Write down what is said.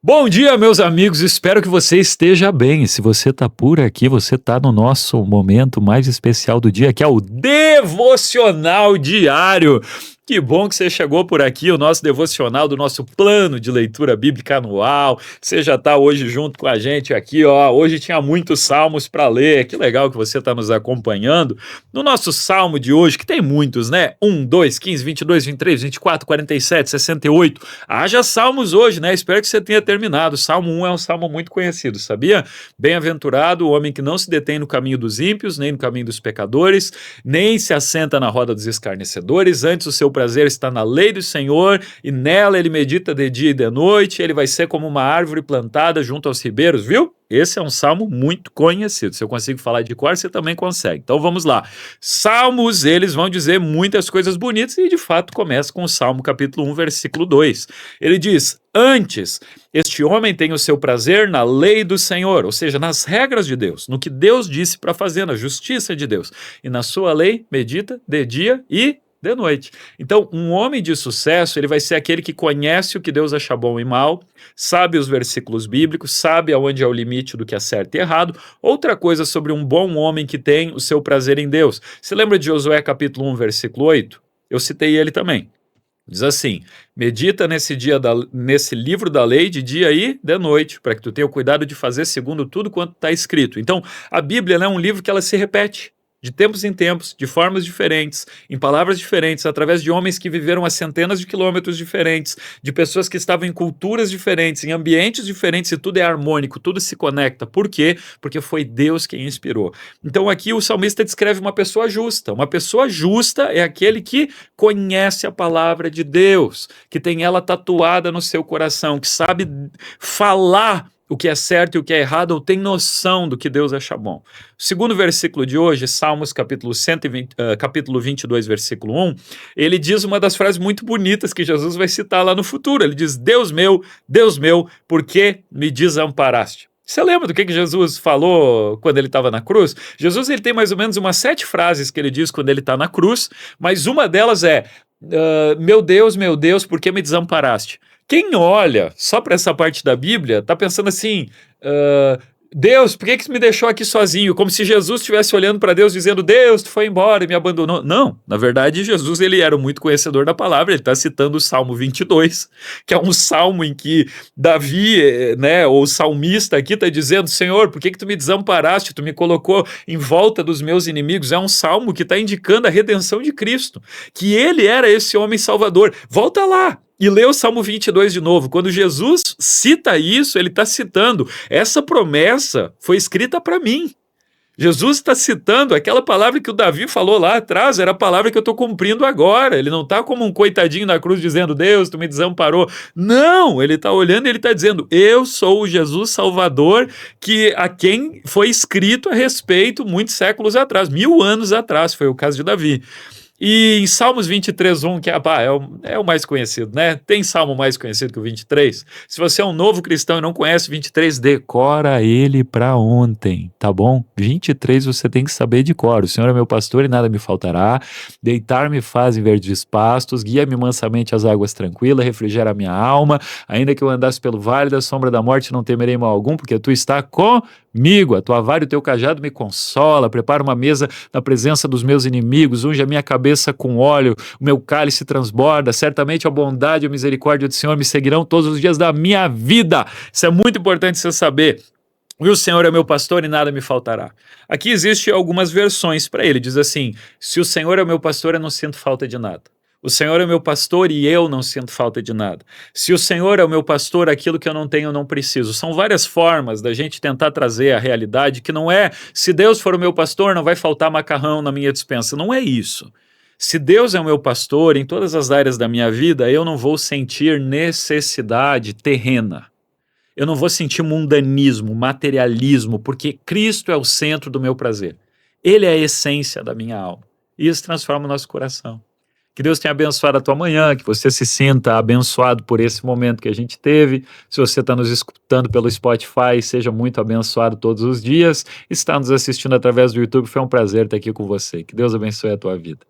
Bom dia, meus amigos. Espero que você esteja bem. Se você está por aqui, você está no nosso momento mais especial do dia, que é o Devocional Diário. Que bom que você chegou por aqui, o nosso devocional do nosso plano de leitura bíblica anual. Você já está hoje junto com a gente aqui, ó. Hoje tinha muitos salmos para ler. Que legal que você está nos acompanhando. No nosso salmo de hoje, que tem muitos, né? 1, 2, 15, 22, 23, 24, 47, 68. Haja salmos hoje, né? Espero que você tenha terminado. Salmo 1 é um salmo muito conhecido, sabia? Bem-aventurado o homem que não se detém no caminho dos ímpios, nem no caminho dos pecadores, nem se assenta na roda dos escarnecedores. Antes o seu prazer está na lei do Senhor, e nela ele medita de dia e de noite. Ele vai ser como uma árvore plantada junto aos ribeiros, viu? Esse é um salmo muito conhecido. Se eu consigo falar de cor, você também consegue. Então vamos lá. Salmos, eles vão dizer muitas coisas bonitas, e de fato começa com o Salmo capítulo 1, versículo 2. Ele diz: antes, este homem tem o seu prazer na lei do Senhor, ou seja, nas regras de Deus, no que Deus disse para fazer, na justiça de Deus. E na sua lei medita de dia e de noite. Então, um homem de sucesso, ele vai ser aquele que conhece o que Deus acha bom e mal, sabe os versículos bíblicos, sabe aonde é o limite do que é certo e errado. Outra coisa sobre um bom homem que tem o seu prazer em Deus. Você lembra de Josué capítulo 1, versículo 8? Eu citei ele também. Diz assim: medita nesse livro da lei de dia e de noite, para que tu tenha o cuidado de fazer segundo tudo quanto está escrito. Então, a Bíblia é um livro que ela se repete de tempos em tempos, de formas diferentes, em palavras diferentes, através de homens que viveram a centenas de quilômetros diferentes, de pessoas que estavam em culturas diferentes, em ambientes diferentes, e tudo é harmônico, tudo se conecta. Por quê? Porque foi Deus quem inspirou. Então aqui o salmista descreve uma pessoa justa. Uma pessoa justa é aquele que conhece a palavra de Deus, que tem ela tatuada no seu coração, que sabe falar o que é certo e o que é errado, ou tem noção do que Deus acha bom. O segundo versículo de hoje, Salmos capítulo 22, versículo 1, ele diz uma das frases muito bonitas que Jesus vai citar lá no futuro. Ele diz: Deus meu, por que me desamparaste? Você lembra do que Jesus falou quando ele estava na cruz? Jesus, ele tem mais ou menos umas 7 frases que ele diz quando ele está na cruz, mas uma delas é: meu Deus, por que me desamparaste? Quem olha só para essa parte da Bíblia está pensando assim: Deus, por que você me deixou aqui sozinho? Como se Jesus estivesse olhando para Deus dizendo: Deus, tu foi embora e me abandonou. Não, na verdade Jesus, ele era muito conhecedor da palavra. Ele está citando o Salmo 22, que é um salmo em que Davi, né, ou o salmista aqui está dizendo: Senhor, por que tu me desamparaste? Tu me colocou em volta dos meus inimigos. É um salmo que está indicando a redenção de Cristo, que ele era esse homem salvador. Volta lá e lê o Salmo 22 de novo. Quando Jesus cita isso, ele está citando: essa promessa foi escrita para mim. Jesus está citando aquela palavra que o Davi falou lá atrás, era a palavra que eu estou cumprindo agora. Ele não está como um coitadinho na cruz dizendo: Deus, tu me desamparou. Não, ele está olhando e ele está dizendo: eu sou o Jesus Salvador, a quem foi escrito a respeito muitos séculos atrás, 1000 anos atrás, foi o caso de Davi. E em Salmos 23, 1, que é o mais conhecido, né? Tem salmo mais conhecido que o 23? Se você é um novo cristão e não conhece o 23, decora ele para ontem, tá bom? 23 você tem que saber de cor. O Senhor é meu pastor e nada me faltará. Deitar-me faz em verdes pastos, guia-me mansamente às águas tranquilas, refrigera a minha alma. Ainda que eu andasse pelo vale da sombra da morte, não temerei mal algum, porque tu está comigo. A tua vara e o teu cajado me consola. Prepara uma mesa na presença dos meus inimigos, unge a minha cabeça com óleo, o meu cálice transborda. Certamente a bondade e a misericórdia do Senhor me seguirão todos os dias da minha vida. Isso é muito importante você saber. E o Senhor é meu pastor e nada me faltará. Aqui existem algumas versões para ele. Diz assim: se o Senhor é meu pastor, eu não sinto falta de nada. O Senhor é meu pastor e eu não sinto falta de nada. Se o Senhor é o meu pastor, aquilo que eu não tenho eu não preciso. São várias formas da gente tentar trazer a realidade, que não é: se Deus for o meu pastor, não vai faltar macarrão na minha despensa. Não é isso. Se Deus é o meu pastor em todas as áreas da minha vida, eu não vou sentir necessidade terrena. Eu não vou sentir mundanismo, materialismo, porque Cristo é o centro do meu prazer. Ele é a essência da minha alma. E isso transforma o nosso coração. Que Deus tenha abençoado a tua manhã, que você se sinta abençoado por esse momento que a gente teve. Se você está nos escutando pelo Spotify, seja muito abençoado todos os dias. Está nos assistindo através do YouTube, foi um prazer estar aqui com você. Que Deus abençoe a tua vida.